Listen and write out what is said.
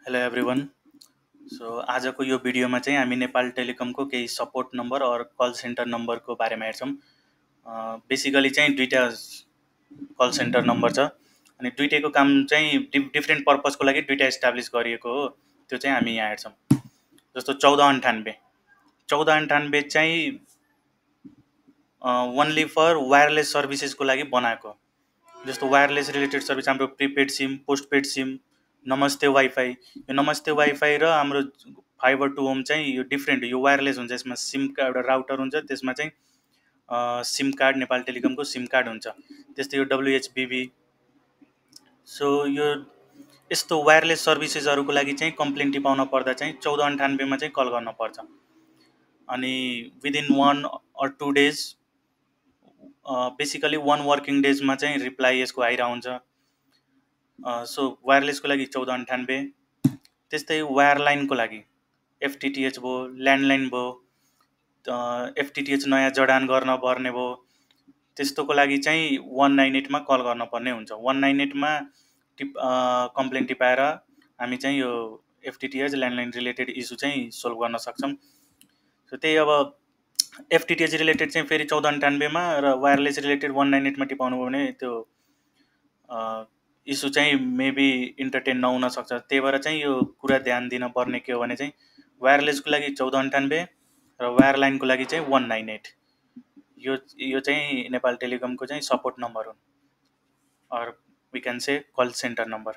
Hello everyone. So आजको यो भिडियोमा चाहिँ हामी नेपाल टेलिकमको केही सपोर्ट नम्बर और कल सेन्टर नम्बरको बारेमा हेर्छौँ। बेसिकली चाहिँ दुईटा कल सेन्टर नम्बर छ अनि दुईटैको काम चाहिँ डिफ्रेन्ट पर्पजको लागि दुईटा इस्टाब्लिस गरिएको हो। त्यो चाहिँ हामी यहाँ हेर्छौँ। जस्तो 1498 चाहिँ ओन्ली फर वायरलेस सर्भिसेसको लागि बनाएको। जस्तो वायरलेस रिलेटेड सर्भिस हाम्रो प्रिपेड सिम, पोस्टपेड सिम, नमस्ते वाइफाई। यो नमस्ते वाइफाई र हाम्रो फाइबर टु होम चाहिँ यो डिफ्रेन्ट, यो वायरलेस हुन्छ। यसमा सिमका एउटा राउटर हुन्छ, त्यसमा चाहिँ सिम कार्ड, नेपाल टेलिकमको सिम कार्ड हुन्छ। त्यस्तै यो WHBB। सो यो यस्तो वायरलेस सर्भिसेसहरूको लागि चाहिँ कम्प्लेन टिपाउन पर्दा चाहिँ 1498 मा चाहिँ कल गर्न पर्छ। अनि within 1 or 2 days, basically 1 working डेजमा चाहिँ रिप्लाई यसको आइरहन्छ। सो वायरलेसको लागि 1498। त्यस्तै वायरलाइनको लागि FTTH भयो, ल्यान्डलाइन भयो, FTTH नयाँ जडान गर्न पर्ने भयो, त्यस्तोको लागि चाहिँ 198 मा कल गर्नुपर्ने हुन्छ। 198 मा कम्प्लेन टिपाएर हामी चाहिँ यो FTTH ल्यान्डलाइन रिलेटेड इस्यु चाहिँ सोल्भ गर्न सक्छौँ। सो त्यही अब FTTH रिलेटेड चाहिँ फेरि 1498 मा र वायरलेस रिलेटेड 198 मा टिपाउनु भयो भने त्यो इस्यु चाहिँ मेबी इन्टरटेन नहुन सक्छ। त्यही भएर चाहिँ यो कुरा ध्यान दिन पर्ने के हो भने चाहिँ वायरलेसको लागि 1498 र वायरलाइनको लागि चाहिँ 198। यो चाहिँ नेपाल टेलिकमको चाहिँ सपोर्ट नम्बर हो, और we can say call centre number.